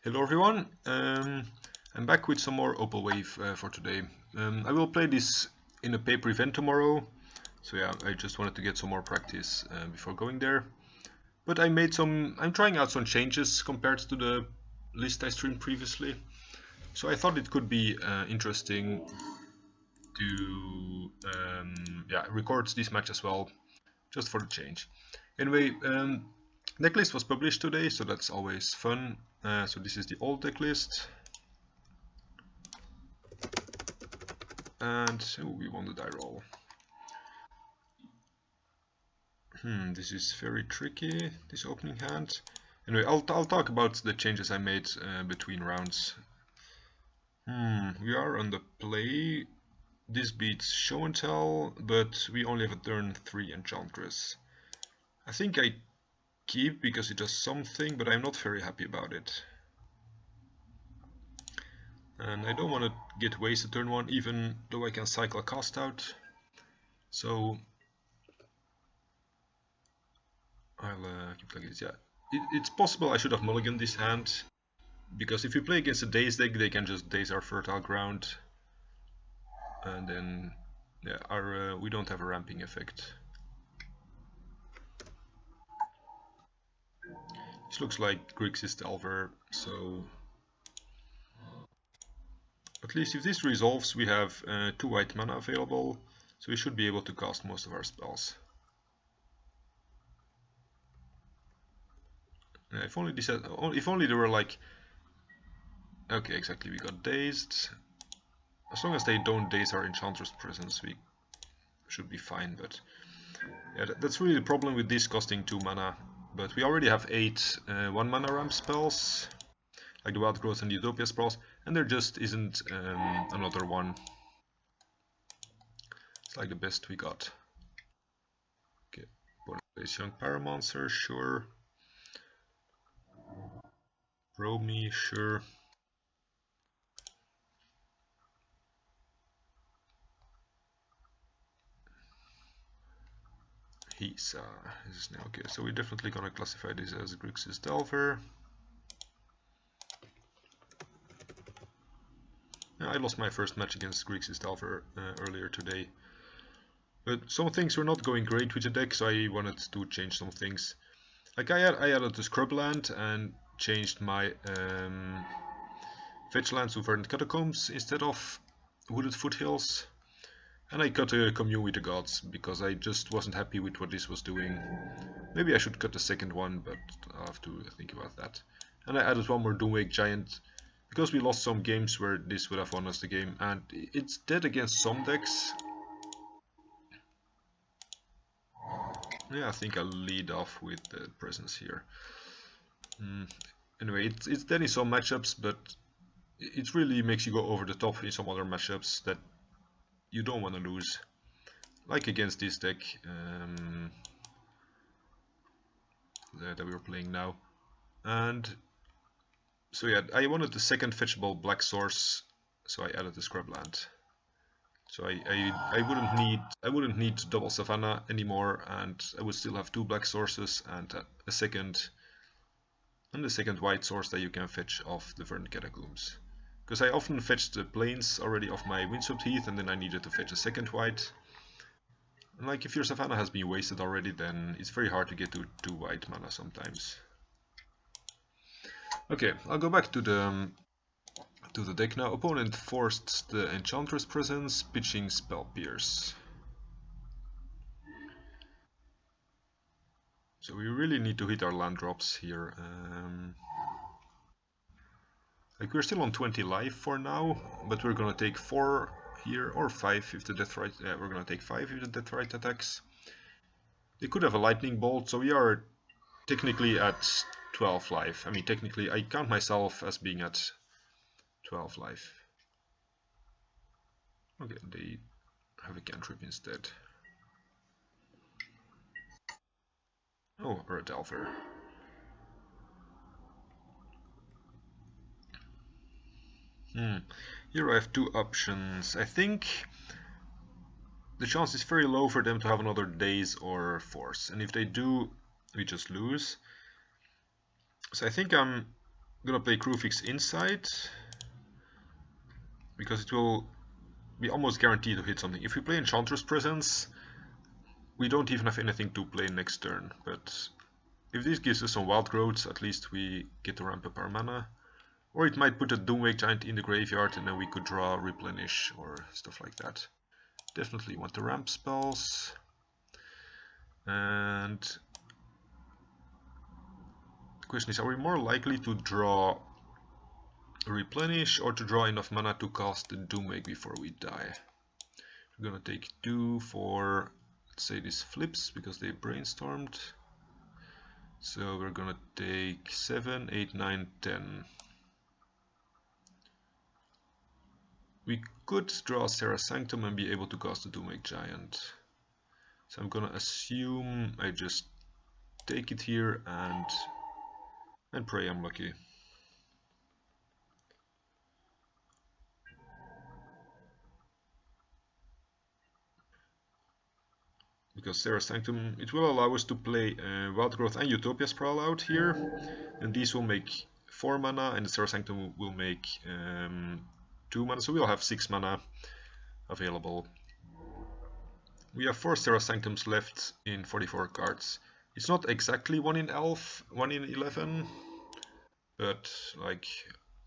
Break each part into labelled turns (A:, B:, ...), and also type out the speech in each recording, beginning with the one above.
A: Hello everyone, I'm back with some more Opal Wave for today. I will play this in a paper event tomorrow, so yeah, I just wanted to get some more practice before going there. But I'm trying out some changes compared to the list I streamed previously, so I thought it could be interesting to record this match as well, just for the change. Anyway, deck list was published today, so that's always fun. So this is the old deck list. And we won the die roll. This is very tricky, this opening hand. Anyway, I'll talk about the changes I made between rounds. We are on the play. This beats show and tell, but we only have a turn 3 Enchantress. I think I keep because it does something, but I'm not very happy about it. And I don't want to get wasted turn 1, even though I can cycle a cast out. So I'll keep like this. Yeah, it's possible I should have mulliganed this hand, because if you play against a Daze deck, they can just Daze our Fertile Ground, and then yeah, we don't have a ramping effect. This looks like Grixis Delver, so at least if this resolves, we have 2 white mana available, so we should be able to cast most of our spells. If only they were like... Okay, exactly, we got dazed. As long as they don't daze our Enchantress presence, we should be fine, but... Yeah, that's really the problem with this costing 2 mana. But we already have 8 1 mana ramp spells, like the Wild Growth and the Utopia spells, and there just isn't another one. It's like the best we got. Okay, Bonus Young Paramancer, sure. Romy, sure. This is now okay, so we're definitely gonna classify this as Grixis Delver. I lost my first match against Grixis Delver earlier today. But some things were not going great with the deck, so I wanted to change some things. Like I added the Scrubland and changed my fetch lands to Verdant Catacombs instead of Wooded Foothills. And I cut a Commune with the Gods, because I just wasn't happy with what this was doing. Maybe I should cut the second one, but I'll have to think about that. And I added one more Doomwake Giant, because we lost some games where this would have won us the game, and it's dead against some decks. Yeah, I think I'll lead off with the presence here. Anyway, it's dead in some matchups, but it really makes you go over the top in some other matchups that you don't want to lose. Like against this deck that we were playing now. And so yeah, I wanted the second fetchable black source, so I added the Scrubland. So I wouldn't need double Savannah anymore, and I would still have 2 black sources and a second white source that you can fetch off the Verdant Catacombs. Because I often fetched the plains already off my Windswept Heath, and then I needed to fetch a second white. And like if your Savannah has been wasted already, then it's very hard to get to 2 white mana sometimes. Okay, I'll go back to the deck now. Opponent forced the Enchantress presence, pitching Spell Pierce. So we really need to hit our land drops here. Like we're still on 20 life for now, but we're gonna take 4 here, or 5 if the Deathrite. Yeah, we're gonna take 5 if the Deathrite attacks. They could have a Lightning Bolt, so we are technically at 12 life. I mean, technically, I count myself as being at 12 life. Okay, they have a cantrip instead. Oh, or a Delver. Here I have 2 options. I think the chance is very low for them to have another Daze or Force, and if they do, we just lose. So I think I'm gonna play Crewfix inside because it will be almost guaranteed to hit something. If we play Enchantress Presence, we don't even have anything to play next turn, but if this gives us some wild growths, at least we get to ramp up our mana. Or it might put a Doomwake Giant in the graveyard and then we could draw Replenish or stuff like that. Definitely want the ramp spells. And the question is, are we more likely to draw Replenish or to draw enough mana to cast the Doomwake before we die? We're gonna take 2 for, let's say this flips because they brainstormed. So we're gonna take 7, 8, 9, 10. We could draw Serra Sanctum and be able to cast the Doomwake Giant. So I'm gonna assume I just take it here and pray I'm lucky. Because Serra Sanctum, it will allow us to play Wild Growth and Utopia Sprawl out here, and these will make 4 mana, and the Serra Sanctum will make 2 mana, so we'll have 6 mana available. We have 4 Serra Sanctums left in 44 cards. It's not exactly 1 in 11, but like,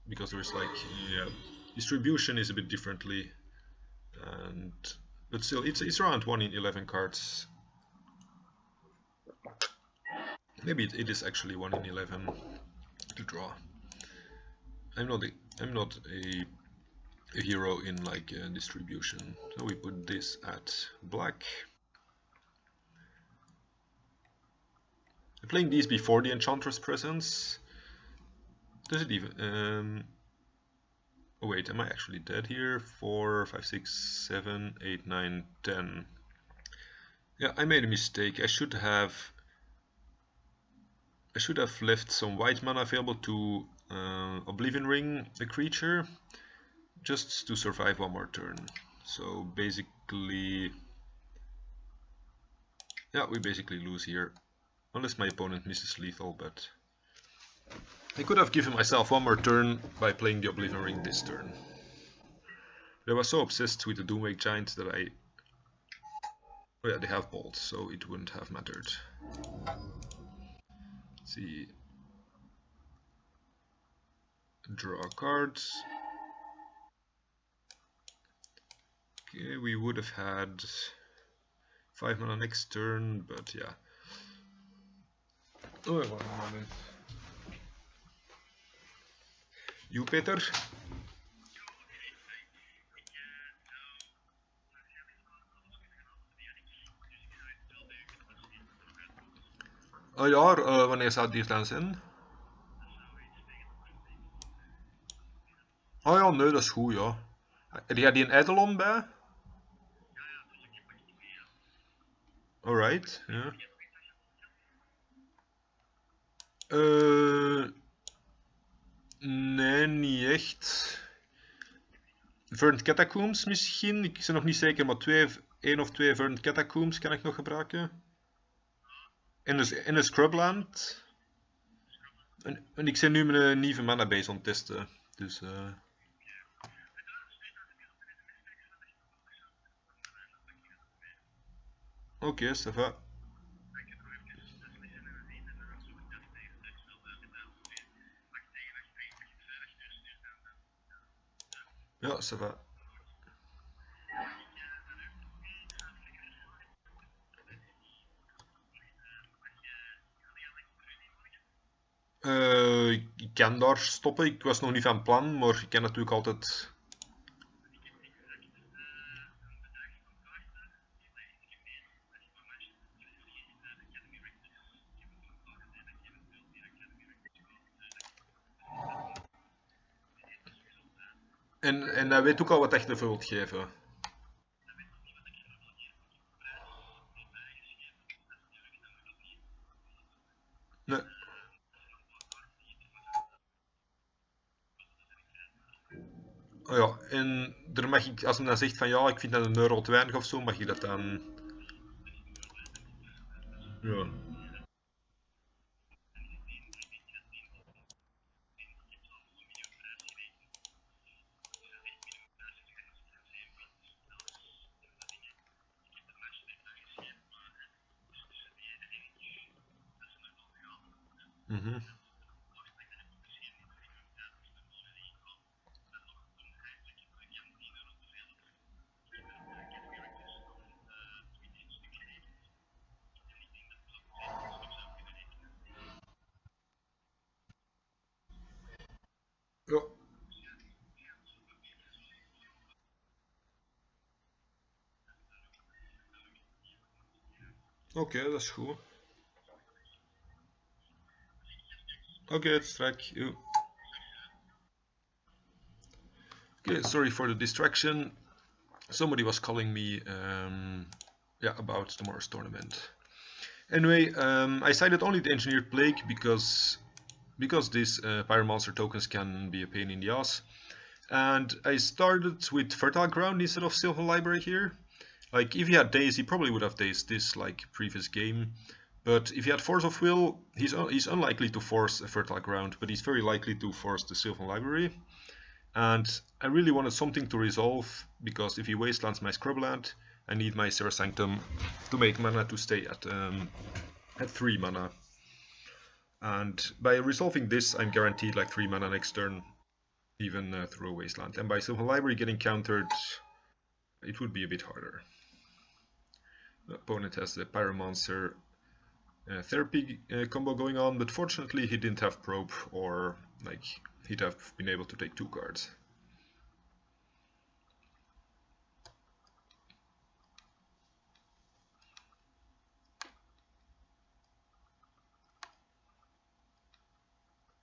A: because there's like, yeah, distribution is a bit differently, but still it's around 1 in 11 cards. Maybe it is actually 1 in 11 to draw. I'm not a hero in like distribution. So we put this at black. I'm playing these before the Enchantress Presence. Does it even? Oh wait, am I actually dead here? 4, 5, 6, 7, 8, 9, 10. Yeah, I made a mistake. I should have left some white mana available to Oblivion Ring a creature, just to survive one more turn. So basically, yeah, we basically lose here, unless my opponent misses lethal, but I could have given myself one more turn by playing the Oblivion Ring this turn. But I was so obsessed with the Doomwake Giant that oh yeah, they have bolts, so it wouldn't have mattered. Let's see. Draw cards. Okay, we would have had 5 mana next turn, but yeah. Oh, one moment. You, Peter? Oh ja, wanneer staat die dan in? Oh ja, nee, dat is goed, ja. Heb jij die een Eidolon bij? Alright, ja. Nee, niet echt. Verdant Catacombs misschien, ik ben nog niet zeker, maar 1 of 2 Verdant Catacombs kan ik nog gebruiken. En een Scrubland. En ik ben nu mijn nieuwe mana base aan het testen, dus... Oké, ça va. Ja, ça va. Ik kan daar stoppen. Ik was nog niet van plan, maar ik kan natuurlijk altijd... En hij weet ook al wat je ervoor wilt geven. Nee. Oh ja, en daar mag ik, als hij dan zegt van ja, ik vind dat een euro te weinig of zo, mag je dat dan... Ja. Mm-hmm. Oh, okay, that's cool. Okay, it's like you. Okay, sorry for the distraction. Somebody was calling me, yeah, about tomorrow's tournament. Anyway, I cited only the Engineered Plague because these Pyromancer tokens can be a pain in the ass. And I started with Fertile Ground instead of Sylvan Library here. Like, if he had Daze, he probably would have dazed this like previous game. But if he had Force of Will, he's unlikely to force a Fertile Ground, but he's very likely to force the Sylvan Library. And I really wanted something to resolve, because if he wastelands my Scrubland, I need my Serra Sanctum to make mana to stay at 3 mana. And by resolving this, I'm guaranteed like 3 mana next turn, even through a wasteland. And by Sylvan Library getting countered, it would be a bit harder. The opponent has the Pyromancer therapy combo going on, but fortunately he didn't have probe, or like he'd have been able to take 2 cards.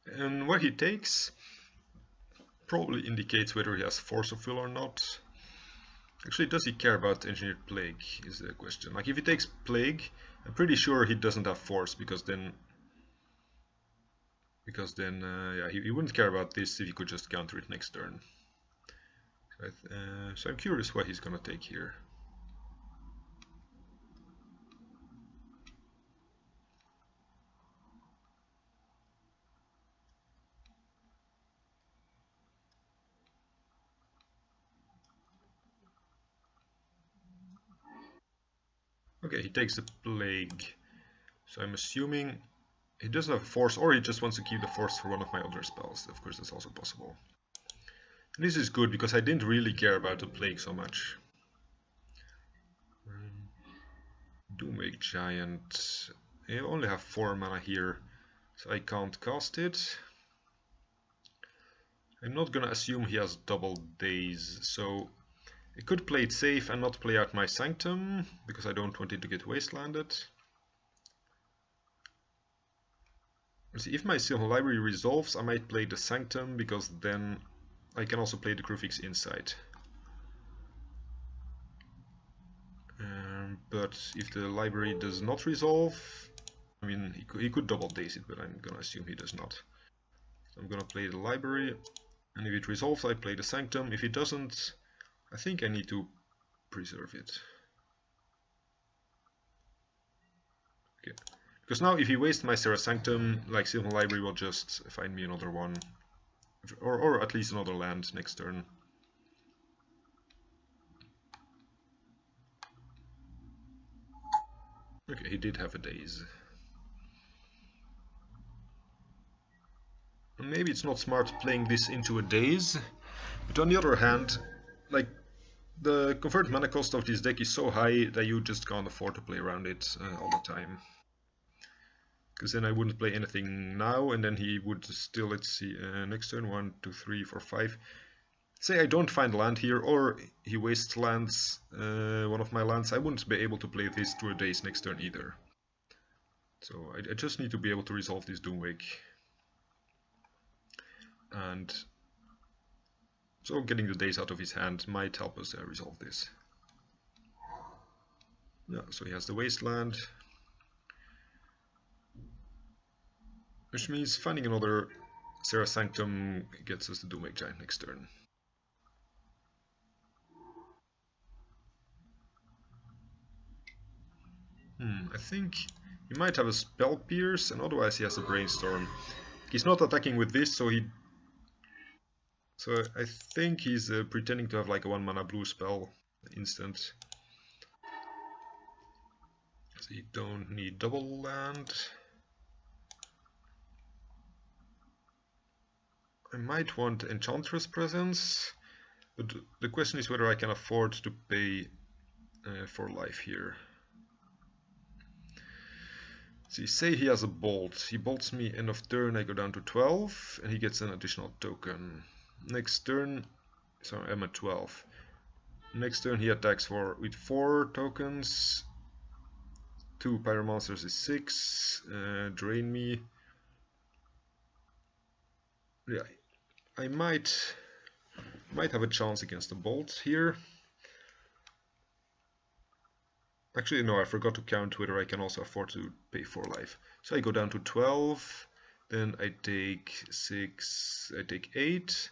A: And what he takes probably indicates whether he has Force of Will or not. Actually, does he care about Engineered Plague is the question. Like, if he takes Plague, I'm pretty sure he doesn't have Force, because then yeah, he wouldn't care about this if he could just counter it next turn. So I'm curious what he's gonna take here. Okay, he takes the Plague. So I'm assuming he doesn't have Force, or he just wants to keep the Force for one of my other spells. Of course, that's also possible. And this is good, because I didn't really care about the Plague so much. Doomwake Giant. I only have 4 mana here, so I can't cast it. I'm not gonna assume he has double days, so I could play it safe and not play out my Sanctum, because I don't want it to get wastelanded. See, if my Sylvan Library resolves, I might play the Sanctum, because then I can also play the Crucifix Insight. But if the library does not resolve, I mean, he could double daze it, but I'm gonna assume he does not. So I'm gonna play the library, and if it resolves, I play the Sanctum. If it doesn't, I think I need to preserve it. Okay. Because now, if he wastes my Serra Sanctum, like, Sylvan Library will just find me another one, or at least another land next turn. Okay, he did have a daze. Maybe it's not smart playing this into a daze, but on the other hand, like, the converted mana cost of this deck is so high that you just can't afford to play around it all the time. Because then I wouldn't play anything now, and then he would still, let's see, next turn, 1, 2, 3, 4, 5. Say I don't find land here, or he wastes lands, one of my lands, I wouldn't be able to play this through a daze next turn either. So I just need to be able to resolve this Doomwake. And so getting the daze out of his hand might help us resolve this. Yeah, so he has the Wasteland, which means finding another Serra Sanctum gets us the Doomwake Giant next turn. I think he might have a Spell Pierce, and otherwise he has a Brainstorm. He's not attacking with this, so I think he's pretending to have like a 1 mana blue spell instant. So you don't need double land. might want Enchantress presence, but the question is whether I can afford to pay for life here. So say he has a bolt. He bolts me end of turn, I go down to 12, and he gets an additional token. Next turn, so I'm at 12. Next turn he attacks with 4 tokens. 2 Pyromonsters is 6. Drain me. Yeah, I might have a chance against the bolt here. Actually, no, I forgot to count whether I can also afford to pay for life. So I go down to 12, then I take 6, I take 8.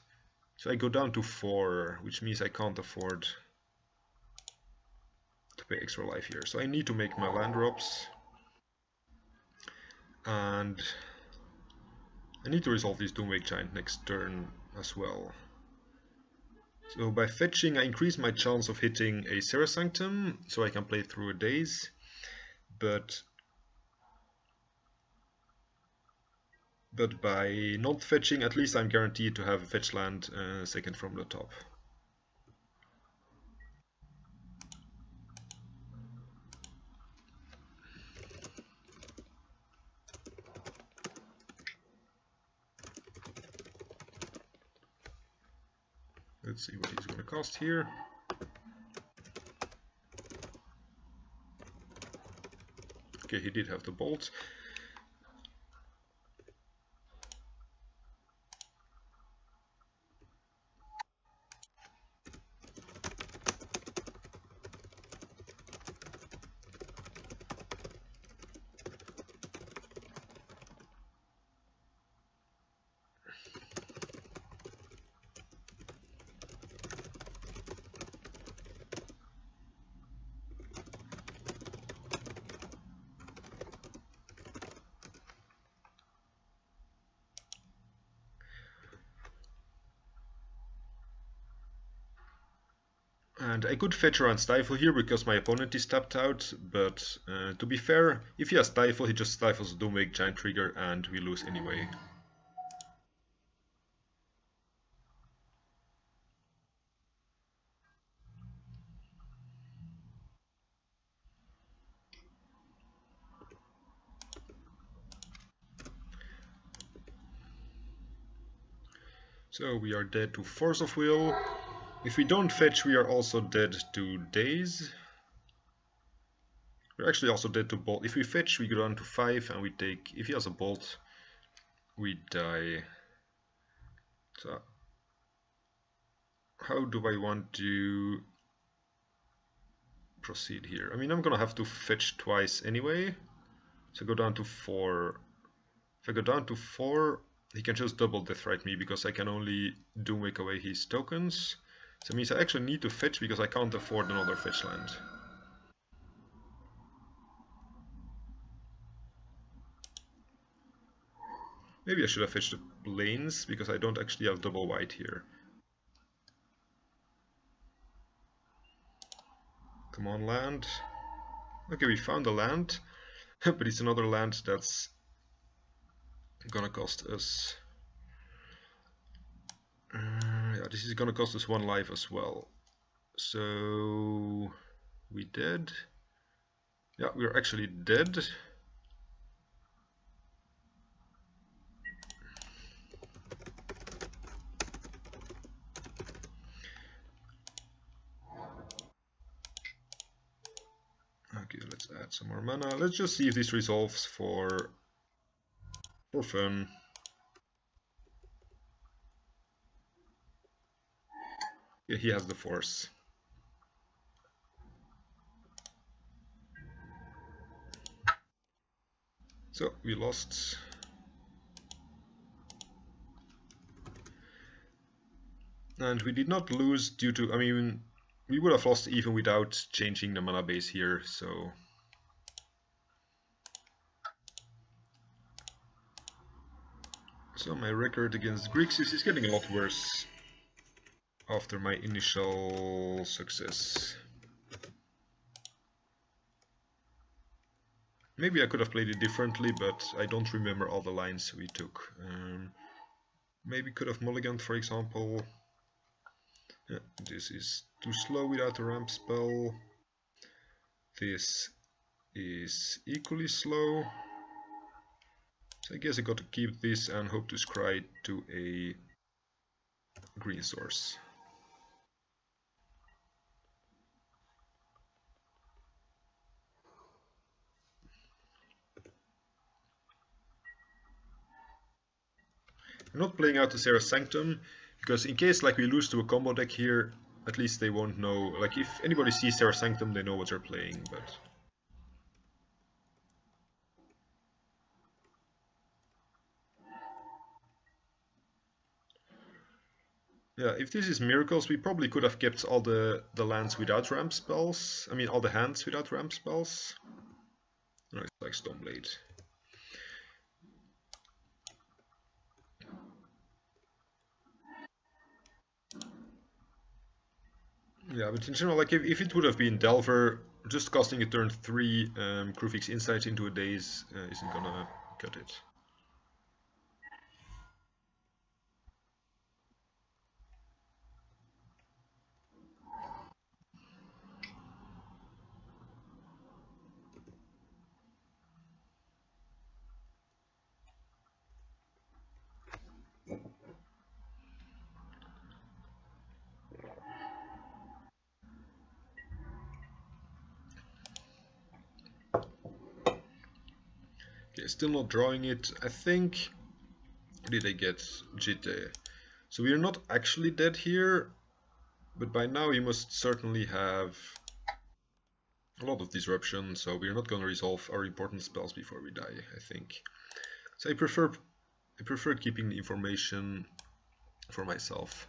A: So I go down to 4, which means I can't afford to pay extra life here. So I need to make my land drops. And I need to resolve this Doomwake Giant next turn as well. So by fetching, I increase my chance of hitting a Serra Sanctum, so I can play through a Daze. But by not fetching, at least I'm guaranteed to have a fetch land second from the top. Let's see what he's going to cost here. Okay, he did have the bolt. And I could fetch around Stifle here because my opponent is tapped out, but to be fair, if he has Stifle, he just stifles the Doomwake Giant trigger and we lose anyway. So we are dead to Force of Will. If we don't fetch, we are also dead to Daze. We're actually also dead to Bolt. If we fetch, we go down to 5 and we take, if he has a Bolt, we die. So how do I want to proceed here? I mean, I'm gonna have to fetch twice anyway. So go down to 4. If I go down to 4, he can just double deathrite me because I can only Doomwake away his tokens. So it means I actually need to fetch because I can't afford another fetch land. Maybe I should have fetched the plains because I don't actually have double white here. Come on, land. Okay, we found a land, but it's another land that's gonna cost us... yeah, this is gonna cost us 1 life as well. So... we dead? Yeah, we're actually dead. Okay, let's add some more mana. Let's just see if this resolves for fun. Yeah, he has the force. So we lost. And we did not lose due to, I mean, we would have lost even without changing the mana base here, so... So my record against Grixis is getting a lot worse after my initial success. Maybe I could have played it differently, but I don't remember all the lines we took. maybe could have mulliganed, for example. Yeah, this is too slow without a ramp spell. This is equally slow. So I guess I got to keep this and hope to scry to a green source. I'm not playing out the Sarah Sanctum, because in case like we lose to a combo deck here, at least they won't know. Like if anybody sees Sarah Sanctum, they know what they're playing, but... Yeah, if this is Miracles, we probably could have kept all the lands without ramp spells. I mean, all the hands without ramp spells. No, it's like Stoneblade. Yeah, but in general, like if it would have been Delver, just casting a turn 3 Kruvix Insight into a Daze isn't gonna cut it. Okay, still not drawing it. I think... Did I get Jite? So we are not actually dead here, but by now we must certainly have a lot of disruption, so we're not going to resolve our important spells before we die, I think. So I prefer keeping the information for myself.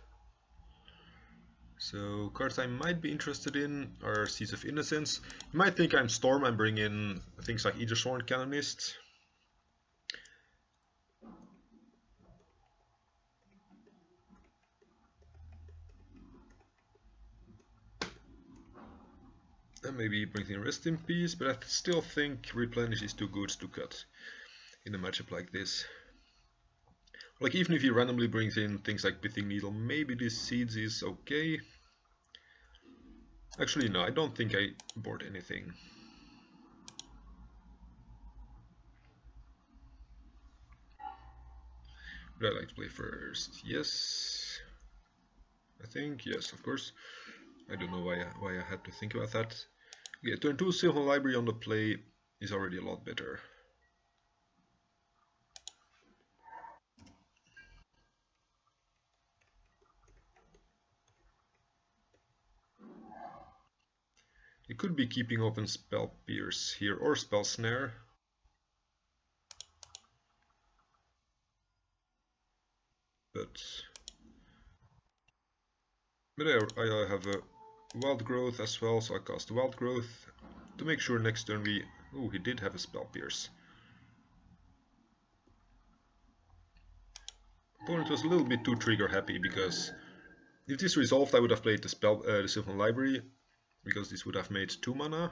A: So cards I might be interested in are Seeds of Innocence. You might think I'm Storm, I'm bringing things like Ethersworn Canonist. And maybe bring in Rest in Peace, but I still think Replenish is too good to cut in a matchup like this. Like even if he randomly brings in things like Pithing Needle, maybe this Seeds is okay. Actually no, I don't think I board anything. Would I like to play first? Yes. I think, yes, of course. I don't know why I had to think about that. Okay, turn 2 Sylvan Library on the play is already a lot better. You could be keeping open Spell Pierce here or Spell Snare. But I have a Wild Growth as well, so I cast Wild Growth to make sure next turn we... Oh, he did have a Spell Pierce. Opponent was a little bit too trigger happy, because if this resolved I would have played the Sylvan Library, because this would have made 2 mana.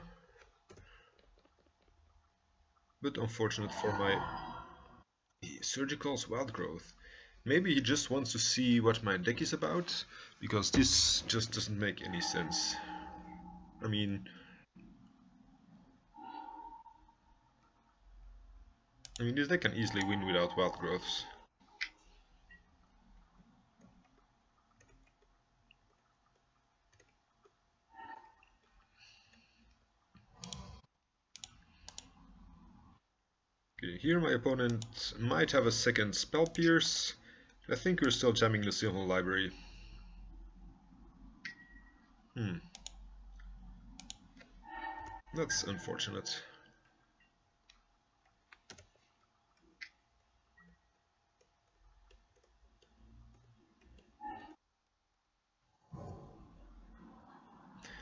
A: But unfortunate for my Surgical's Wild Growth. Maybe he just wants to see what my deck is about, because this just doesn't make any sense. I mean, this deck can easily win without Wild Growths. Okay, here my opponent might have a second Spell Pierce. I think we're still jamming the Sylvan Library. That's unfortunate.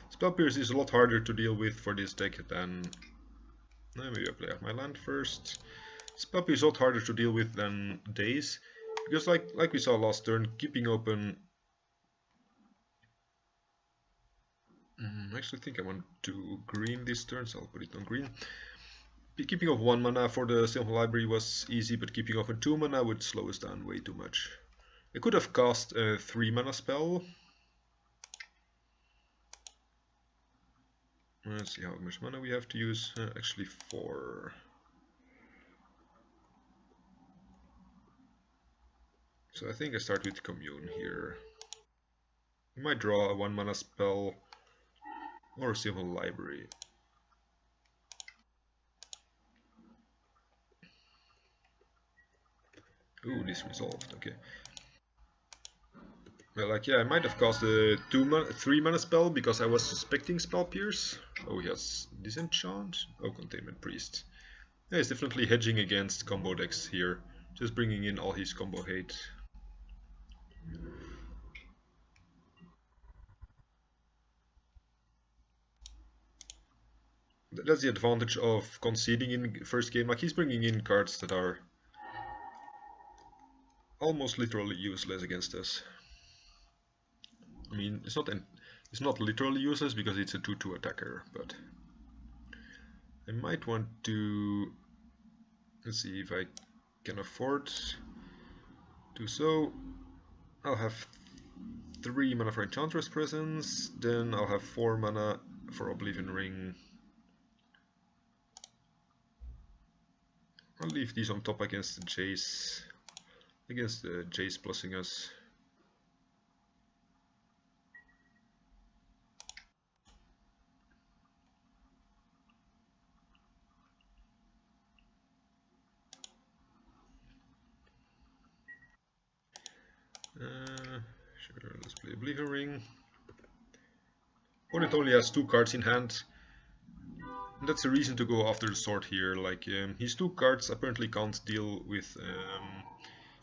A: Spell Pierce is a lot harder to deal with for this deck than... maybe I play out my land first. Spell Pierce is a lot harder to deal with than Daze, because like we saw last turn, keeping open... I actually think I want to green this turn, so I'll put it on green. Keeping off 1 mana for the Sylvan Library was easy, but keeping off 2 mana would slow us down way too much. I could have cast a 3-mana spell. Let's see how much mana we have to use. Actually 4. So I think I start with Commune here. I might draw a 1-mana spell or a Civil Library. Ooh, this resolved, okay. Well, like, yeah, I might have cast a 3-mana spell because I was suspecting Spell Pierce. Oh, he has Disenchant. Oh, Containment Priest. Yeah, he's definitely hedging against combo decks here. Just bringing in all his combo hate. That's the advantage of conceding in first game. Like, he's bringing in cards that are almost literally useless against us. I mean, it's not literally useless because it's a 2/2 attacker, but I might want to, let's see if I can afford to do so. I'll have 3 mana for Enchantress Presence, then I'll have 4 mana for Oblivion Ring. I'll leave these on top against the Jace, plussing us. Sure, let's play Oblivion Ring. Opponent only has 2 cards in hand. And that's a reason to go after the sword here. Like, his 2 cards apparently can't deal with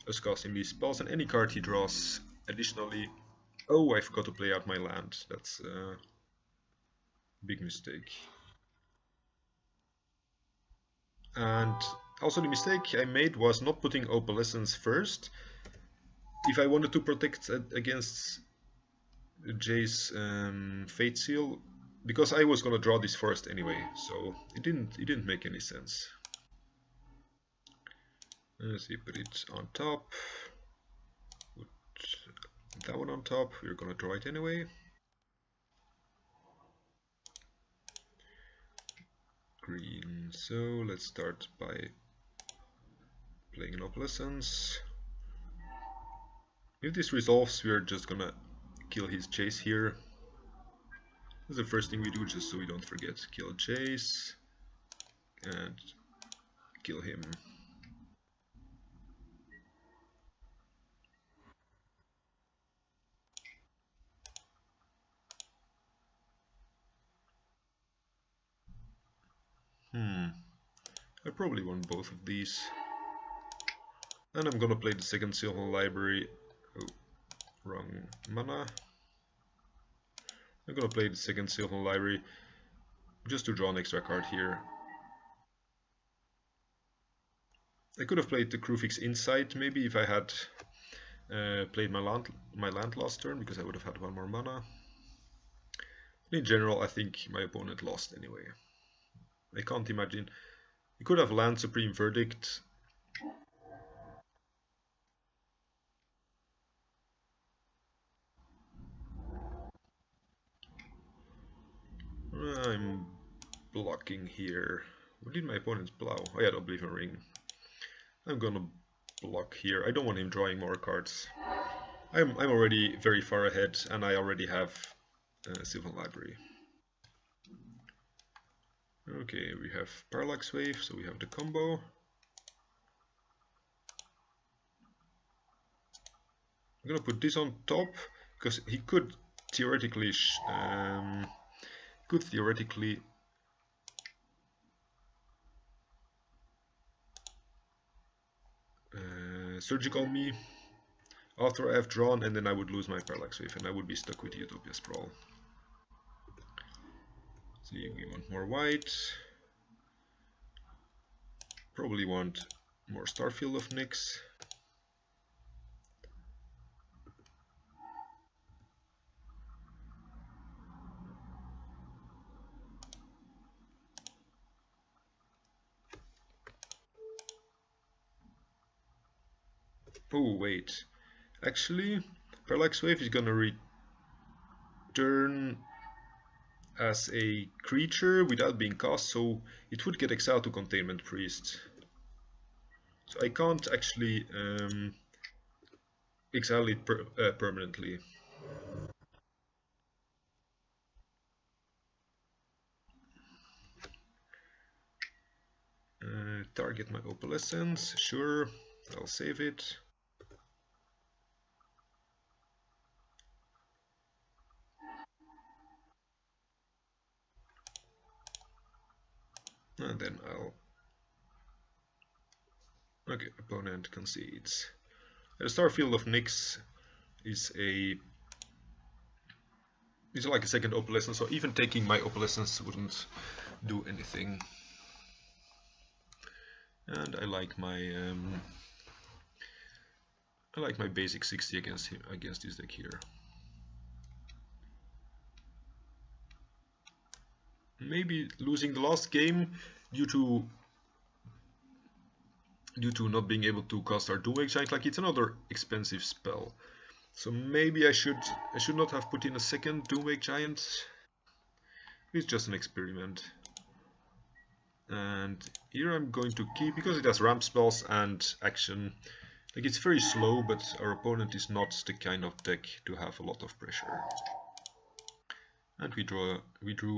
A: us casting these spells, and any card he draws additionally. Oh, I forgot to play out my land. That's a big mistake. And also the mistake I made was not putting Opalescence first. If I wanted to protect against Jay's Fate Seal, because I was gonna draw this first anyway, so it didn't make any sense. Let's see, put it on top. Put that one on top. We're gonna draw it anyway. Green. So let's start by playing an Opalescence. If this resolves, we're just gonna kill his Chase here. That's the first thing we do, just so we don't forget. Kill Chase and kill him. I probably want both of these. And I'm gonna play the second Silver Library. Oh, wrong mana. I'm gonna play the second Silver Library just to draw an extra card here. I could have played the Krufix Insight maybe if I had played my land last turn, because I would have had 1 more mana. In general, I think my opponent lost anyway. I can't imagine. He could have land Supreme Verdict. I'm blocking here. What did my opponent blow? Oh yeah, the Oblivion Ring. I'm gonna block here. I don't want him drawing more cards. I'm already very far ahead, and I already have Sylvan Library. Okay, we have Parallax Wave, so we have the combo. I'm gonna put this on top because he could theoretically surgical me after I have drawn, and then I would lose my Parallax Wave and I would be stuck with Utopia Sprawl. So we want more white. Probably want more Starfield of Nyx. Oh wait, Actually, Parallax Wave is gonna return as a creature without being cast, so it would get exiled to Containment Priest. So I can't actually exile it permanently. Target my Opalescence, sure, I'll save it. And then I'll... Okay, opponent concedes. The Starfield of Nyx is like a second Opalescence, so even taking my Opalescence wouldn't do anything. And I like my basic 60 against this deck here. Maybe losing the last game due to not being able to cast our Doomwake Giant. Like, it's another expensive spell, so maybe I should not have put in a second Doomwake Giant. It's just an experiment. And here I'm going to keep, because it has ramp spells and action. Like, it's very slow, but our opponent is not the kind of deck to have a lot of pressure. And we drew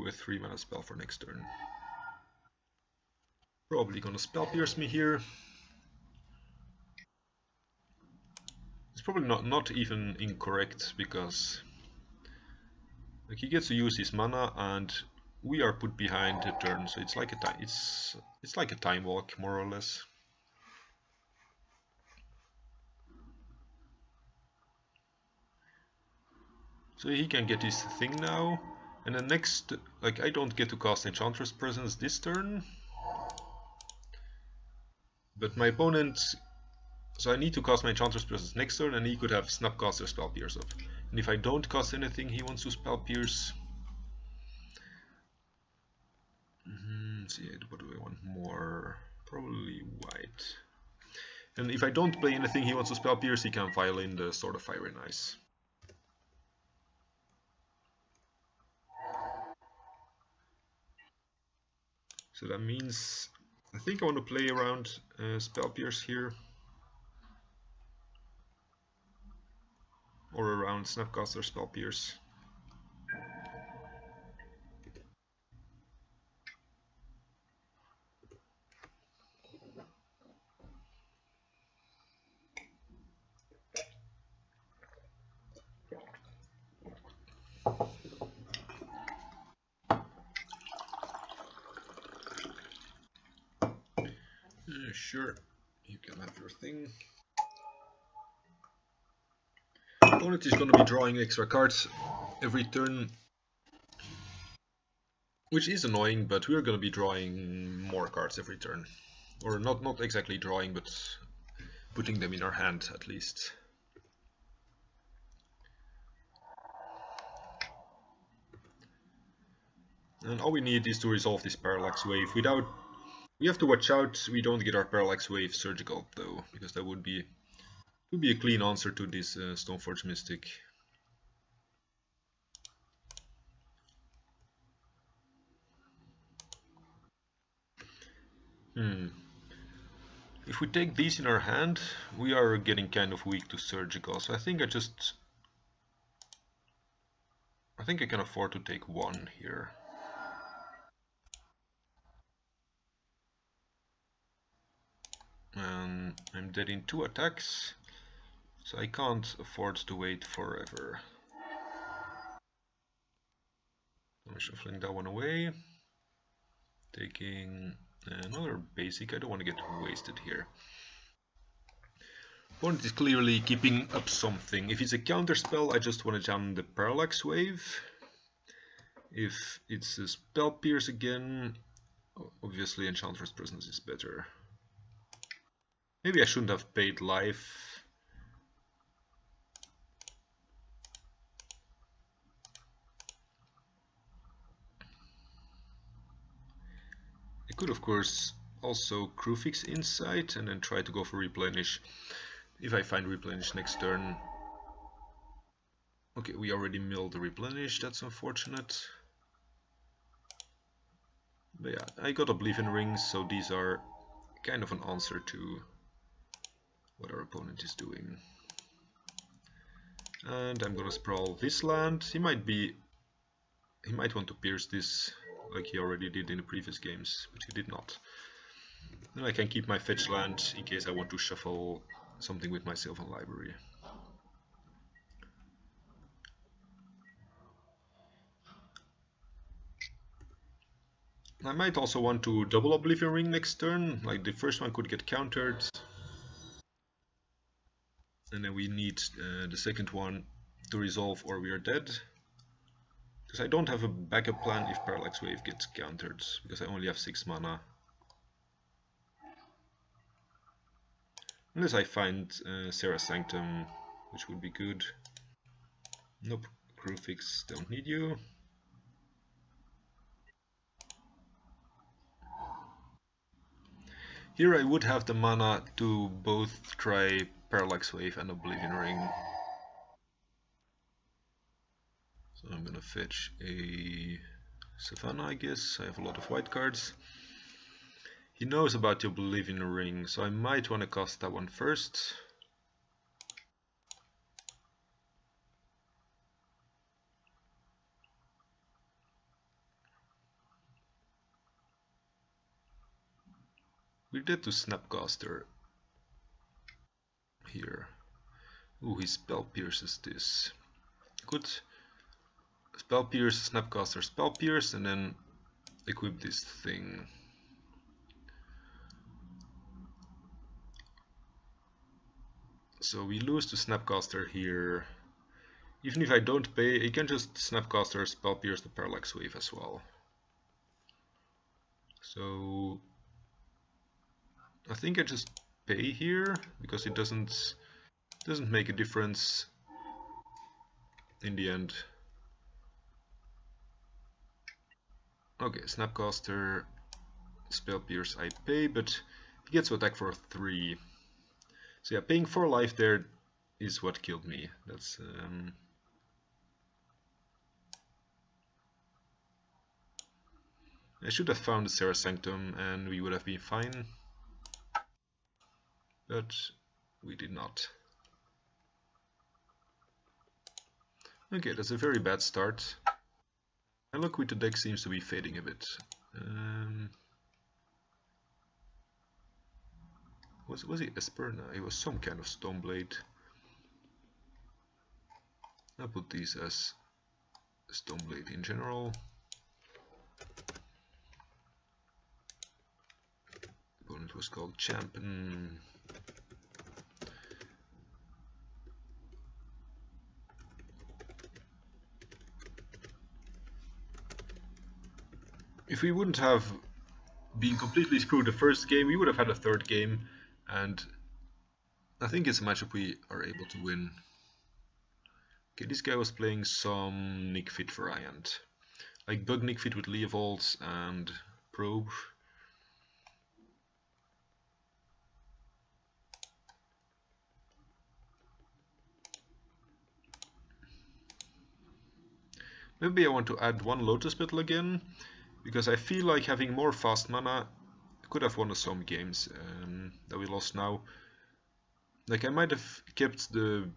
A: a 3-mana spell for next turn. Probably gonna Spell Pierce me here. It's probably not even incorrect, because like, he gets to use his mana and we are put behind the turn, so it's like a time walk, more or less. So he can get his thing now, and then next, like, I don't get to cast Enchantress Presence this turn, but my opponent, so I need to cast my Enchantress Presence next turn, and he could have Snapcaster Spell Pierce up. And if I don't cast anything, he wants to Spell Pierce. See, what do I want more? Probably white. And if I don't play anything he wants to Spell Pierce, he can file in the Sword of Fire and Ice. So that means I think I want to play around Spell Pierce here, or around Snapcaster Spell Pierce. Sure, you can have your thing. Opponent is going to be drawing extra cards every turn, which is annoying, but we're going to be drawing more cards every turn. Or not exactly drawing, but putting them in our hand at least. And all we need is to resolve this Parallax Wave. We have to watch out we don't get our Parallax Wave surgical though, because that would be a clean answer to this Stoneforge Mystic. If we take these in our hand, we are getting kind of weak to surgical, so I think I can afford to take one here. And I'm dead in 2 attacks, so I can't afford to wait forever. I'm shuffling that one away, taking another basic. I don't want to get wasted here. Opponent is clearly keeping up something. If it's a counter spell, I just want to jam the Parallax Wave. If it's a Spell Pierce again, obviously Enchantress Presence is better. Maybe I shouldn't have paid life. I could of course also Crewfix Insight and then try to go for Replenish if I find Replenish next turn. Okay, we already milled the replenish, that's unfortunate. But yeah, I got Oblivion Rings, so these are kind of an answer to what our opponent is doing. And I'm gonna sprawl this land. He might want to pierce this like he already did in the previous games, but he did not. Then I can keep my fetch land in case I want to shuffle something with my Sylvan library. I might also want to double Oblivion Ring next turn, like the first one could get countered. And then we need the second one to resolve or we are dead. Because I don't have a backup plan if Parallax Wave gets countered, because I only have 6 mana. Unless I find Serra's Sanctum, which would be good. Nope, Crewfix, don't need you. Here I would have the mana to both try Parallax Wave and Oblivion Ring. So I'm gonna fetch a Savannah, I guess. I have a lot of white cards. He knows about the Oblivion Ring, so I might want to cast that one first. We're dead to Snapcaster here. Ooh, he Spell Pierces this. Good. Spell Pierce, Snapcaster, Spell Pierce, and then equip this thing. So we lose to Snapcaster here. Even if I don't pay, I can just Snapcaster, Spell Pierce the Parallax Wave as well. So I think I just pay here because it doesn't make a difference in the end. Okay, Snapcaster, Spell Pierce I pay, but he gets to attack for 3. So yeah, paying 4 life there is what killed me. That's I should have found the Serra's Sanctum and we would have been fine. But we did not. Okay, that's a very bad start. My luck with the deck seems to be fading a bit. Was it Esper? No, it was some kind of Stoneblade. I'll put these as Stoneblade in general. Opponent was called Champion. If we wouldn't have been completely screwed the first game, we would have had a third game, and I think it's a matchup we are able to win. Okay, this guy was playing some Nick Fit variant, like Bug Nick Fit with Leovolds and Probe. Maybe I want to add 1 Lotus Petal again, because I feel like having more fast mana could have won us some games that we lost now. Like I might have kept the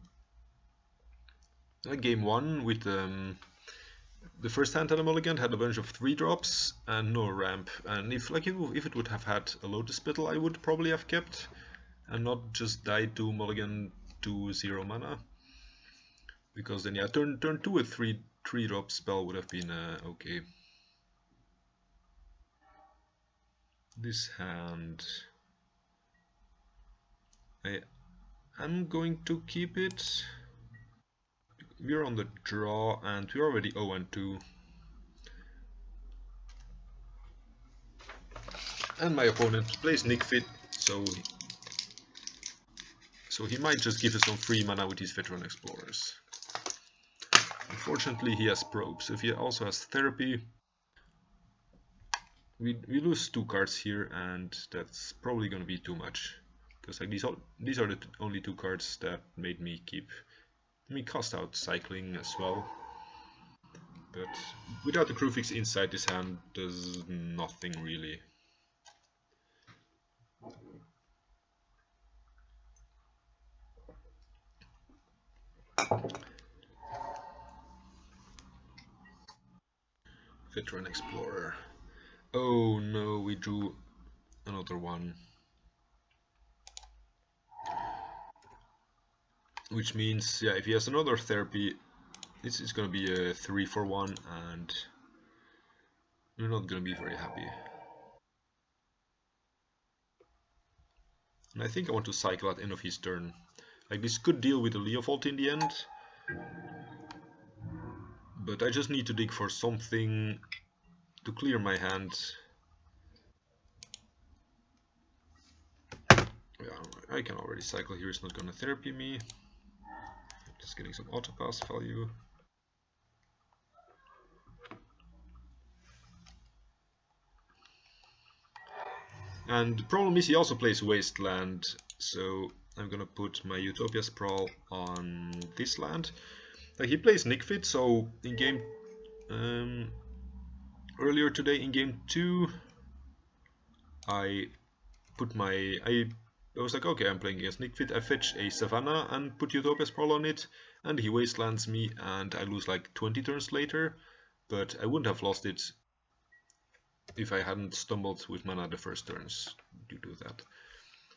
A: game 1 with the first hand animal again had a bunch of 3-drops and no ramp, and if it would have had a Lotus Petal, I would probably have kept and not just died to mulligan to 0 mana, because then yeah, turn 2 a 3-drop spell would have been okay. This hand, I'm going to keep it. We're on the draw and we're already 0-2. And my opponent plays Nick Fit, so he might just give us some free mana with his Veteran Explorers. Unfortunately he has Probe, so if he also has Therapy, we lose 2 cards here, and that's probably gonna be too much. Because like these are the only 2 cards that made me keep Let me cast out cycling as well. But without the Crucifix inside this hand, does nothing really. Veteran Explorer. Oh no, we drew another one. Which means, yeah, if he has another therapy, it's gonna be a 3 for 1, and we're not gonna be very happy. And I think I want to cycle at end of his turn. Like, this could deal with the Leovold in the end, but I just need to dig for something to clear my hand. Yeah, I can already cycle here, it's not gonna therapy me. Just getting some auto pass value. And the problem is he also plays Wasteland, so I'm gonna put my Utopia Sprawl on this land. Like, he plays Nickfit, so in game earlier today in game 2 I was like, okay, I'm playing against Nickfit, I fetch a Savannah and put Utopia Sprawl on it, and he Wastelands me and I lose like 20 turns later, but I wouldn't have lost it if I hadn't stumbled with mana the first turns due to that.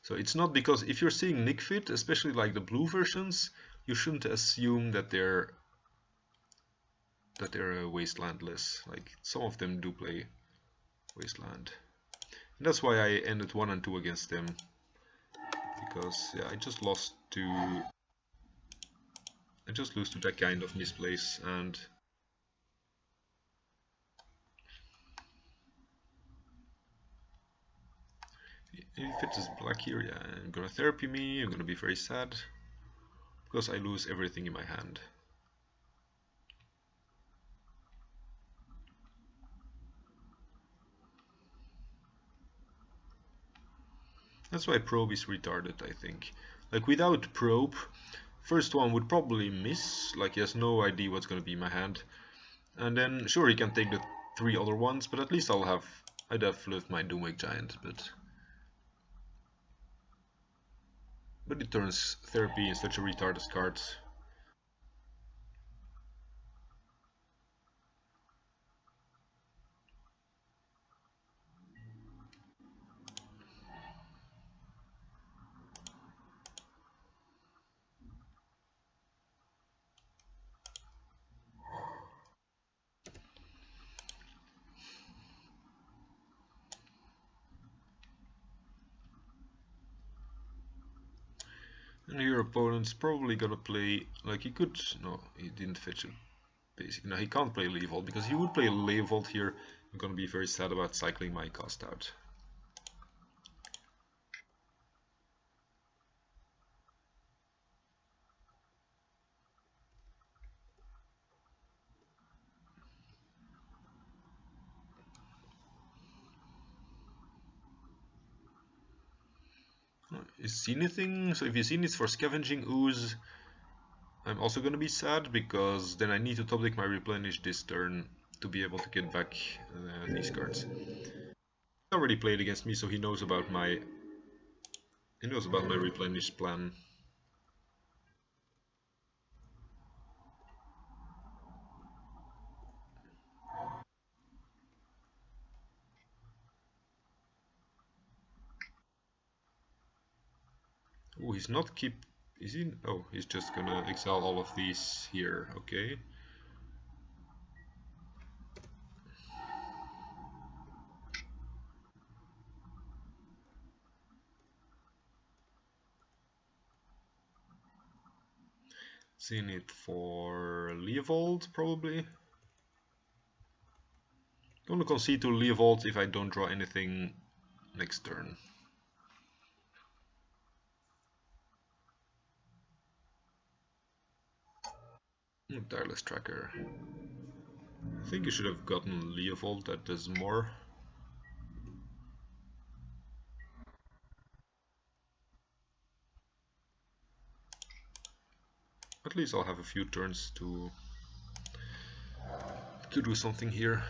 A: So it's not because, if you're seeing Nickfit, especially like the blue versions, you shouldn't assume that they're wastelandless. Like, some of them do play Wasteland. And that's why I ended 1 and 2 against them. Because, yeah, I just lose to that kind of misplace, and if it is black here, yeah, I'm gonna therapy me, I'm gonna be very sad, because I lose everything in my hand. That's why probe is retarded, I think. Like, without probe, first one would probably miss, like he has no idea what's gonna be in my hand. And then, sure, he can take the 3 other ones, but at least I'd have lived my Doomwake Giant, but it turns therapy in such a retarded card. And your opponent's probably gonna play, like, he could, no, he didn't fetch a basic. No, he can't play Leovold, because he would play Leovold here. I'm gonna be very sad about cycling my cost out. Is anything? So if you see this for Scavenging Ooze, I'm also gonna be sad, because then I need to top deck my replenish this turn to be able to get back these cards. He already played against me, so he knows about my replenish plan. Oh, he's not keep. Is he? Oh, he's just gonna exile all of these here. Okay. Seeing it for Leovold, probably. Gonna concede to Leovold if I don't draw anything next turn. Tireless Tracker. I think you should have gotten Leovold, that does more. at least I'll have a few turns to do something here.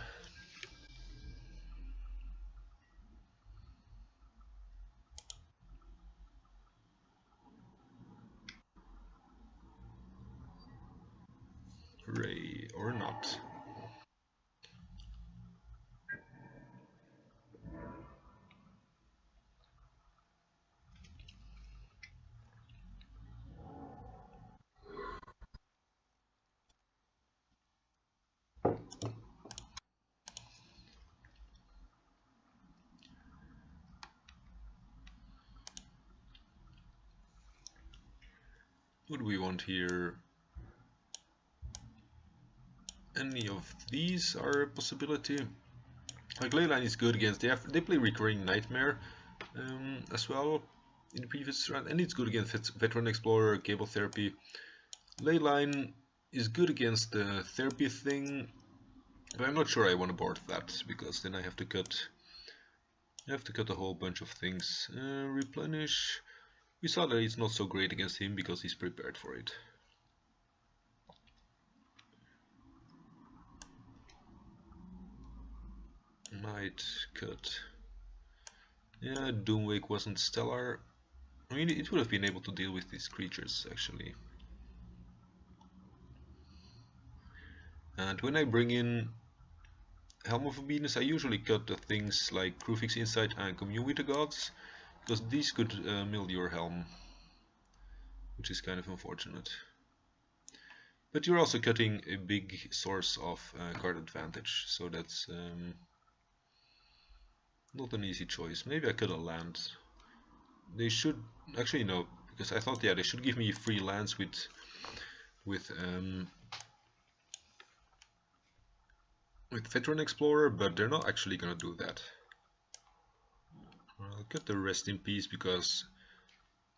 A: Hooray, or not. What do we want here? Any of these are a possibility. Like Leyline is good against, they play Recurring Nightmare as well in the previous round, and it's good against Veteran Explorer, Cable Therapy. Leyline is good against the Therapy thing, but I'm not sure I want to board that, because then I have to cut a whole bunch of things. Replenish. We saw that it's not so great against him because he's prepared for it. Might cut. Yeah, Doomwake wasn't stellar. I mean, it would have been able to deal with these creatures actually. And when I bring in Helm of Venus, I usually cut the things like Crewfix Insight and Commune with the Gods, because these could mill your Helm, which is kind of unfortunate. But you're also cutting a big source of card advantage, so that's not an easy choice. Maybe I cut a land. They should actually no, because I thought they should give me free lands with Veteran Explorer, but they're not actually gonna do that. I'll cut the Rest in Peace because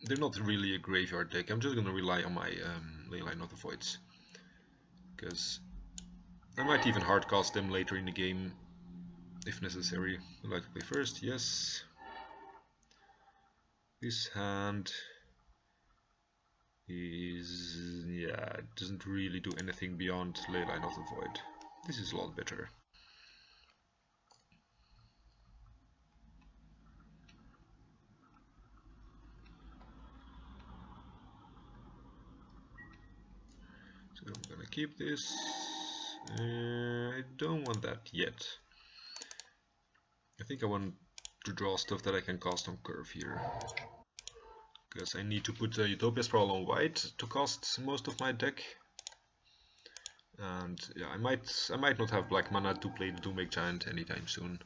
A: they're not really a graveyard deck. I'm just gonna rely on my Leyline of the Voids, because I might even hardcast them later in the game if necessary. I'd like to play first, yes. This hand is, yeah, it doesn't really do anything beyond Leyline of the Void. This is a lot better. So I'm gonna keep this. I don't want that yet. I think I want to draw stuff that I can cast on curve here, because I need to put Utopia Sprawl on white to cast most of my deck. And yeah, I might not have black mana to play the Doomwake Giant anytime soon.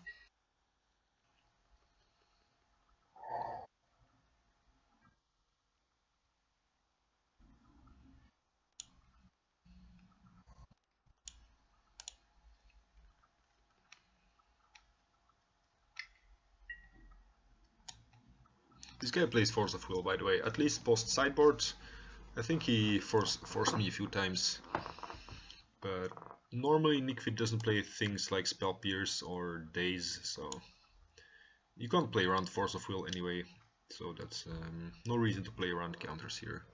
A: This guy plays Force of Will, by the way, at least post sideboard. I think he forced me a few times, but normally Nickfit doesn't play things like Spell Pierce or Daze, so you can't play around Force of Will anyway, so that's no reason to play around counters here.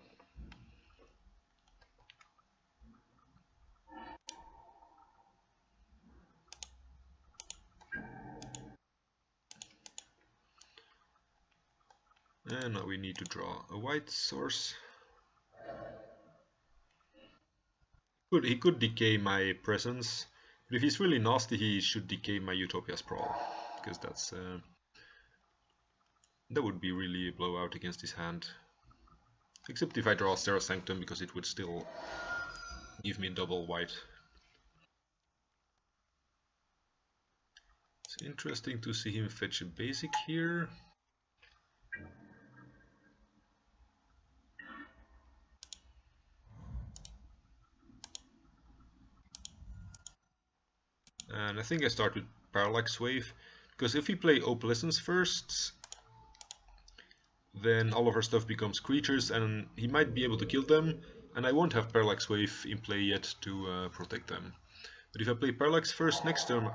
A: And now we need to draw a white source. He could decay my presence, but if he's really nasty, he should decay my Utopia Sprawl, because that's that would be really a blowout against his hand. Except if I draw Serra Sanctum, because it would still give me double white. It's interesting to see him fetch a basic here. And I think I start with Parallax Wave, because if we play Opalescence first, then all of our stuff becomes creatures and he might be able to kill them, and I won't have Parallax Wave in play yet to protect them. But if I play Parallax first, next turn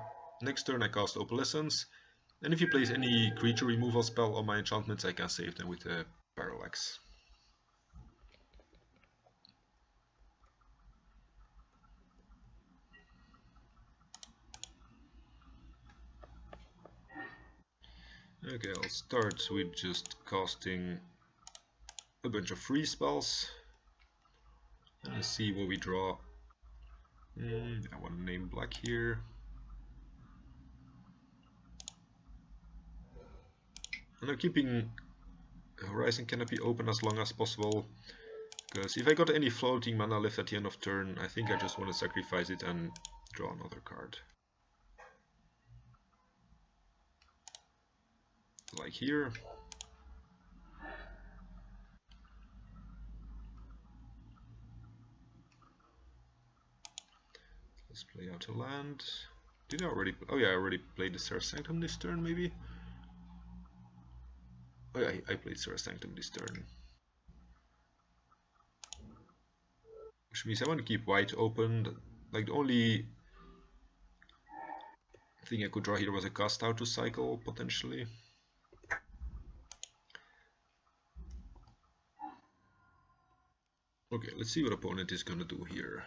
A: I cast Opalescence, and if he plays any creature removal spell on my enchantments, I can save them with Parallax. Okay, I'll start with just casting a bunch of free spells and see what we draw. I want to name black here. And I'm keeping Horizon Canopy open as long as possible, because if I got any floating mana left at the end of turn, I think I just want to sacrifice it and draw another card. Like here. Let's play out a land. Did I already? Oh yeah, I already played the Serra Sanctum this turn, maybe? Oh yeah, I played Serra Sanctum this turn. Which means I want to keep white open. Like the only thing I could draw here was a cast out to cycle, potentially. Okay, let's see what opponent is gonna do here.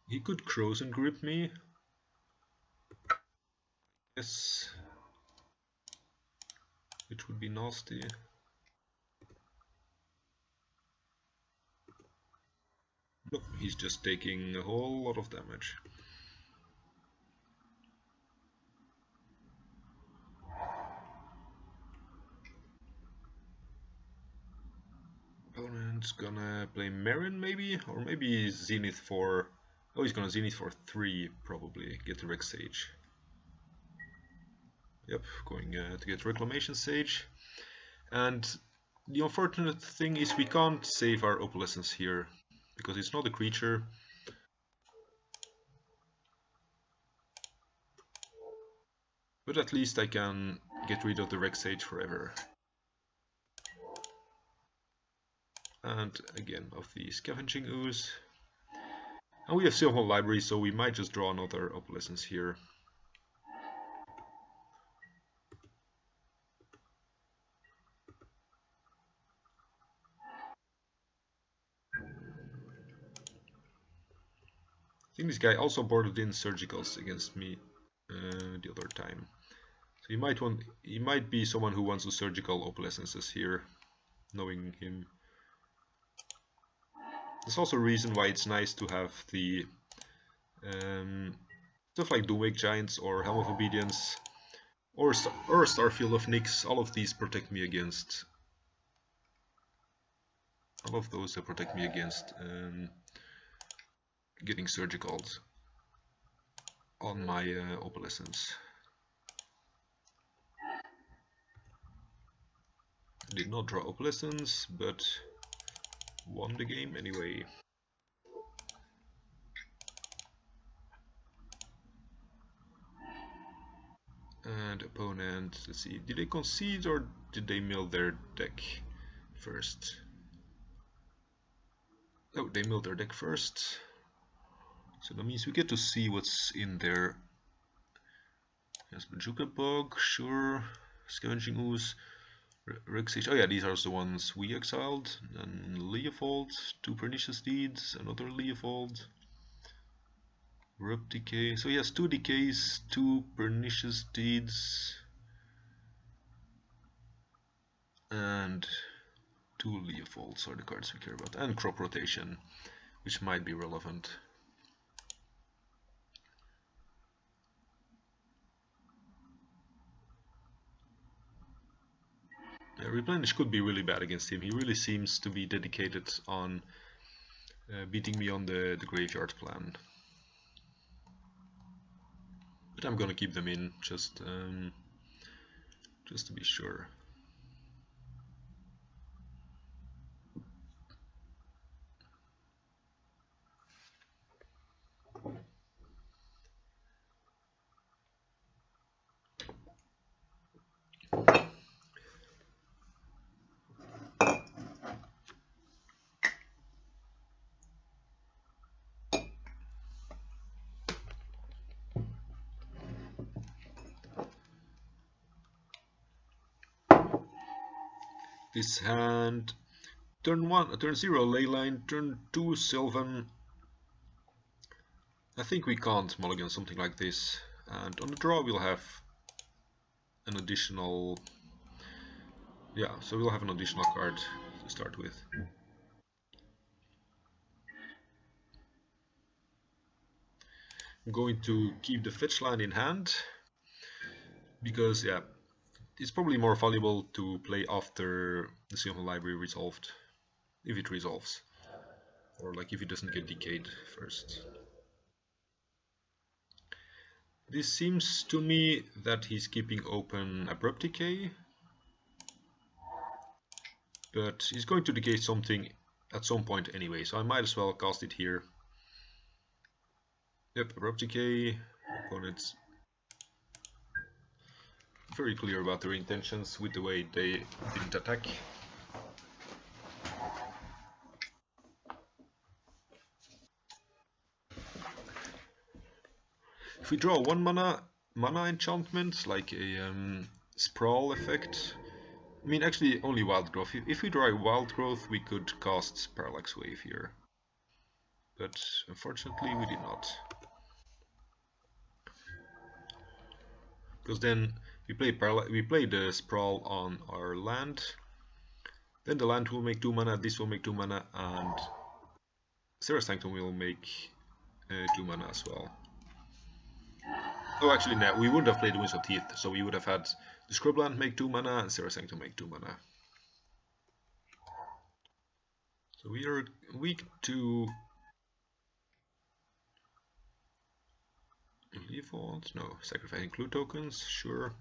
A: He could Crows and grip me. Yes. Which would be nasty. Nope, he's just taking a whole lot of damage. Opponent's gonna play Marin maybe? Or maybe Zenith for... Oh, he's gonna Zenith for 3 probably, get the Rex Sage. Yep, going to get Reclamation Sage. And the unfortunate thing is we can't save our Opalescence here, because it's not a creature. But at least I can get rid of the Rex Sage forever. And again of the Scavenging Ooze. And we have Sylvan Library, so we might just draw another Opalescence here. I think this guy also boarded in Surgicals against me the other time. So he might be someone who wants to surgical Opalescences here, knowing him. There's also a reason why it's nice to have the stuff like Doomwake Giants or Helm of Obedience or Starfield of Nyx. All of these protect me against. All of those protect me against getting surgicals on my Opalescence. Did not draw Opalescence, but won the game anyway. And opponent, let's see, did they concede or did they mill their deck first? Oh, they milled their deck first. So that means we get to see what's in there. Yes, Bajuka Bug, sure. Scavenging Ooze, Rexage. Oh yeah, these are the ones we exiled. And Leofold, 2 Pernicious Deeds, another Leofold. Rub Decay. So he has 2 Decays, 2 Pernicious Deeds, and 2 Leofolds are the cards we care about. And Crop Rotation, which might be relevant. Replenish could be really bad against him. He really seems to be dedicated on beating me on the graveyard plan. But I'm gonna keep them in just to be sure. This hand, turn 0 Leyline, turn 2 Sylvan. I think we can't mulligan something like this. And on the draw we'll have an additional... Yeah, so we'll have an additional card to start with. I'm going to keep the fetch land in hand, because yeah, it's probably more valuable to play after the Sylvan Library resolved, if it resolves, or like if it doesn't get decayed first. This seems to me that he's keeping open Abrupt Decay, but he's going to decay something at some point anyway, so I might as well cast it here. Yep, Abrupt Decay, opponents very clear about their intentions with the way they didn't attack. If we draw 1 mana enchantment, like a sprawl effect, I mean actually only wild growth. If we draw a wild growth we could cast Parallax Wave here, but unfortunately we did not. Because then we play the sprawl on our land, then the land will make 2 mana, this will make 2 mana, and Serra's Sanctum will make 2 mana as well. Oh, actually, no, we wouldn't have played Winds of Teeth, so we would have had the Scrubland make 2 mana and Serra's Sanctum make 2 mana. So we are weak to... Leafons? No, sacrificing clue tokens, sure.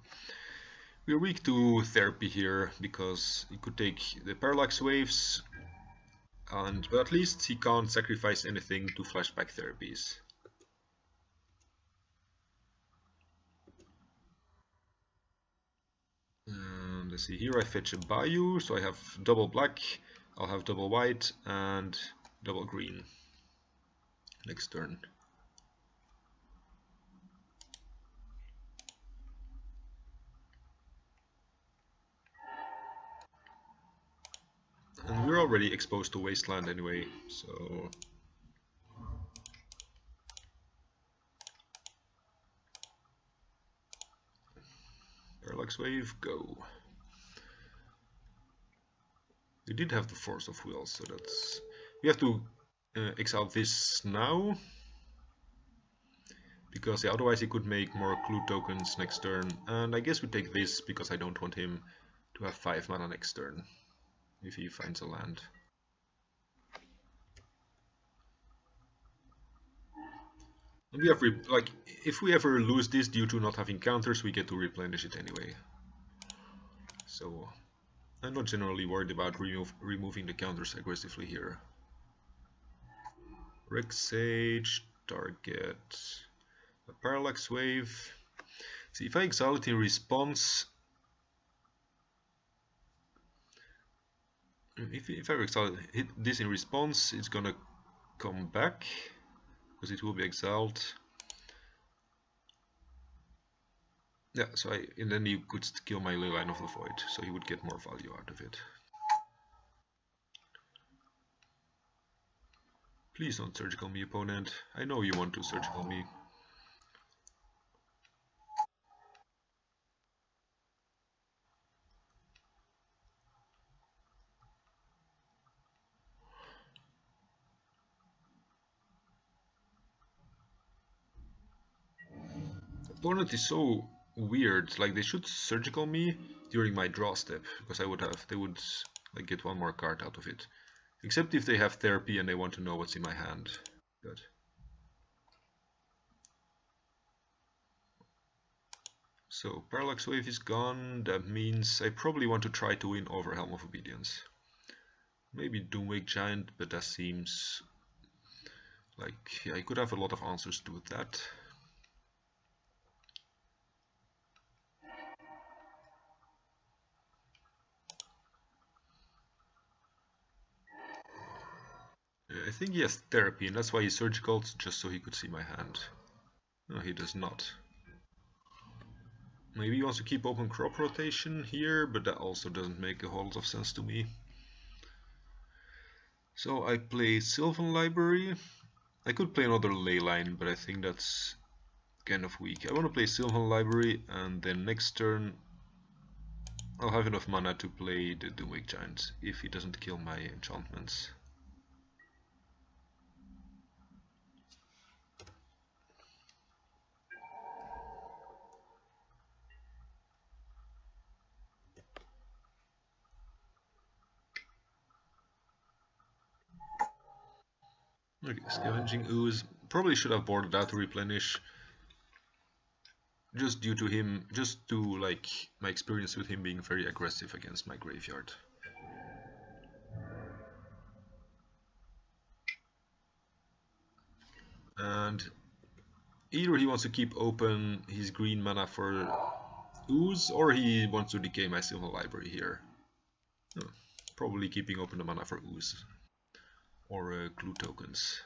A: We're weak to Therapy here, because he could take the Parallax Waves, but at least he can't sacrifice anything to flashback therapies. Let's see, here I fetch a Bayou, so I have double black, I'll have double white and double green next turn. And we're already exposed to Wasteland anyway, so... Parallax Wave, go. We did have the Force of Will, so that's... We have to exile this now, because yeah, otherwise he could make more clue tokens next turn, and I guess we take this because I don't want him to have 5 mana next turn, if he finds a land. And we have, like, if we ever lose this due to not having counters, we get to replenish it anyway. So... I'm not generally worried about removing the counters aggressively here. Rex Sage, target a Parallax Wave. See, if I exile it in response, if I exile hit this in response, it's gonna come back because it will be exiled. Yeah, so and then you could kill my Leyline of the Void, so you would get more value out of it. Please don't surgical me, opponent. I know you want to surgical me. Opponent is so weird, like they should surgical me during my draw step, because they would like get 1 more card out of it. Except if they have therapy and they want to know what's in my hand. Good. So Parallax Wave is gone, that means I probably want to try to win over Helm of Obedience. Maybe Doomwake Giant, but that seems like, yeah, I could have a lot of answers to that. I think he has therapy, and that's why he surgical, just so he could see my hand. No, he does not. Maybe he wants to keep open crop rotation here, but that also doesn't make a whole lot of sense to me. So I play Sylvan Library. I could play another Leyline, but I think that's kind of weak. I want to play Sylvan Library, and then next turn I'll have enough mana to play the Doomwake Giant if he doesn't kill my enchantments. Okay, Scavenging Ooze. Probably should have boarded out to replenish. Just due to him, just to like my experience with him being very aggressive against my graveyard. And either he wants to keep open his green mana for Ooze, or he wants to decay my Silver Library here. Oh, probably keeping open the mana for Ooze. Or clue tokens.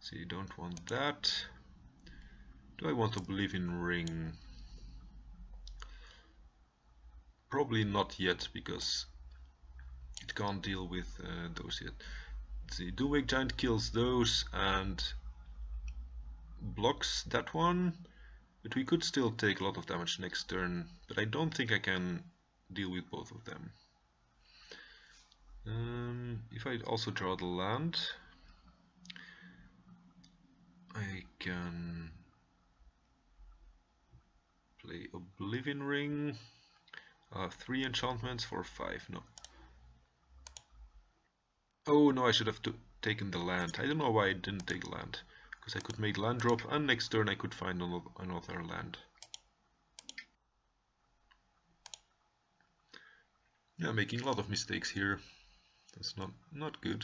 A: So you don't want that. Do I want to believe in Ring? Probably not yet, because it can't deal with those yet. The Doomwake Giant kills those and blocks that one, but we could still take a lot of damage next turn, but I don't think I can deal with both of them. If I also draw the land, I can play Oblivion Ring. I have 3 enchantments for 5, no. Oh no, I should have taken the land. I don't know why I didn't take land, because I could make land drop and next turn I could find another land. Yeah, making a lot of mistakes here. That's not good.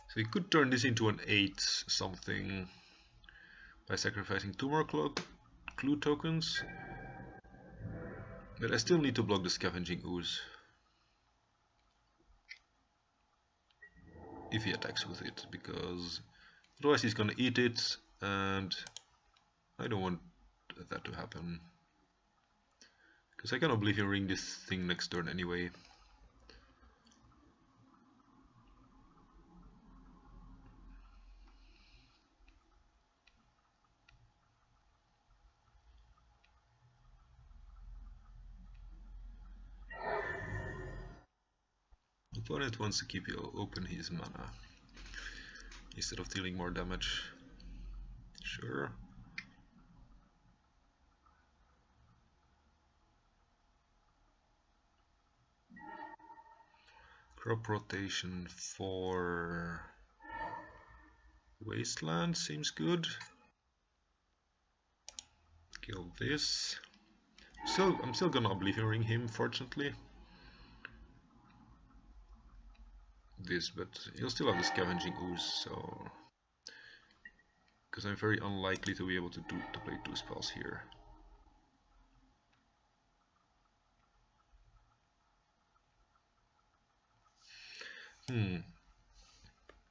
A: So we could turn this into an 8 something by sacrificing 2 more clue tokens. But I still need to block the Scavenging Ooze if he attacks with it, because otherwise he's gonna eat it, and I don't want that to happen. Because I can Oblivion Ring this thing next turn anyway. Opponent wants to keep you open his mana instead of dealing more damage. Sure. Crop rotation for Wasteland seems good. Kill this. I'm still gonna Oblivion Ring him, fortunately. This, but he'll still have the Scavenging Ooze, so because I'm very unlikely to be able to play 2 spells here.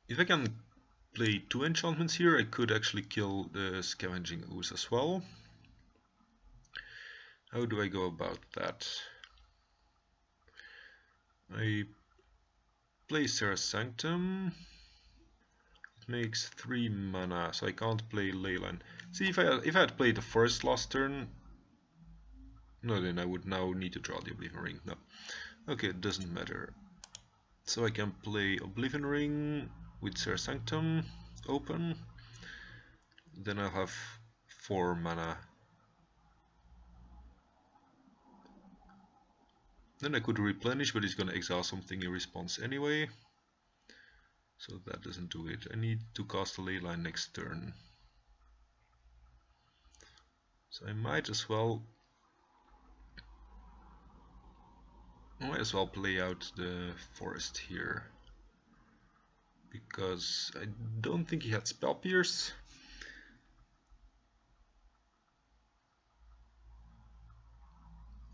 A: If I can play 2 enchantments here, I could actually kill the Scavenging Ooze as well. How do I go about that? I play Serra's Sanctum. It makes 3 mana, so I can't play Leyline. See, if I had played the Forest last turn, no, then I would now need to draw the Oblivion Ring. No. Okay, it doesn't matter. So I can play Oblivion Ring with Serra's Sanctum open. Then I'll have 4 mana. Then I could replenish, but he's gonna exile something in response anyway. So that doesn't do it. I need to cast a Leyline next turn. So I might as well I might as well play out the forest here, because I don't think he had Spell Pierce.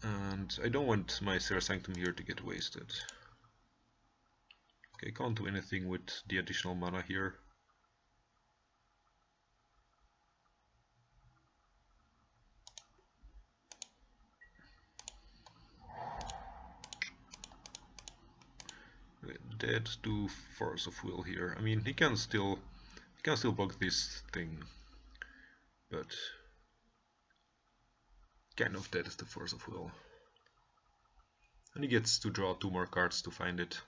A: And I don't want my Serra Sanctum here to get wasted. Okay, can't do anything with the additional mana here. Dead to Force of Will here. I mean, he can still block this thing, but kind of dead is the Force of Will. And he gets to draw 2 more cards to find it.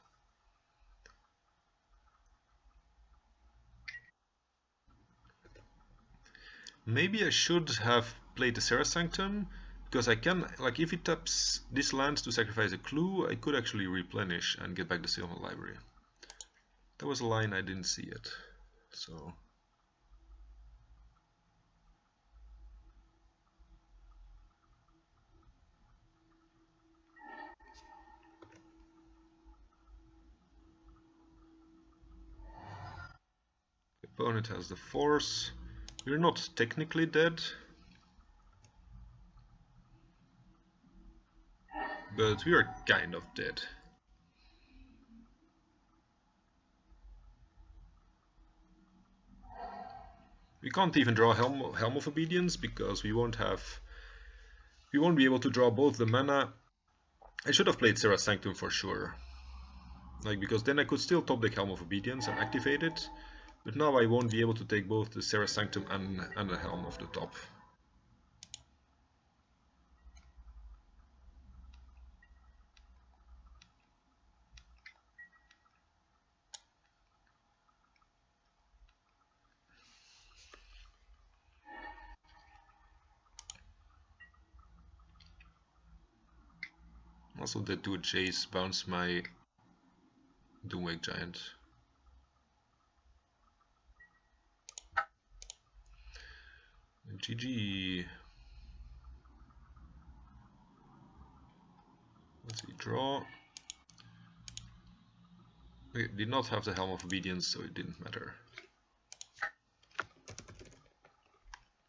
A: Maybe I should have played the Serra Sanctum, because I can, like, if it taps this land to sacrifice a clue, I could actually replenish and get back the Silver Library. That was a line I didn't see yet, so... Opponent has the Force. We're not technically dead, but we are kind of dead. We can't even draw Helm of Obedience because we won't be able to draw both the mana. I should have played Serra Sanctum for sure, like, because then I could still top deck Helm of Obedience and activate it, but now I won't be able to take both the Serra Sanctum and the Helm of the top. Also, the 2 Jace bounce my Doomwake Giant. GG. Let's see, draw. Okay, did not have the Helm of Obedience, so it didn't matter.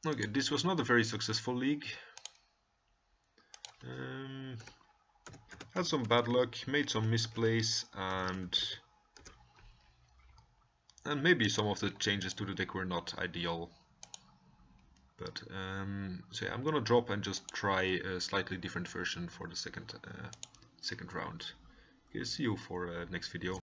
A: Okay, this was not a very successful league. Had some bad luck, made some misplays, and maybe some of the changes to the deck were not ideal. But so yeah, I'm gonna drop and just try a slightly different version for the second round. Okay, see you for next video.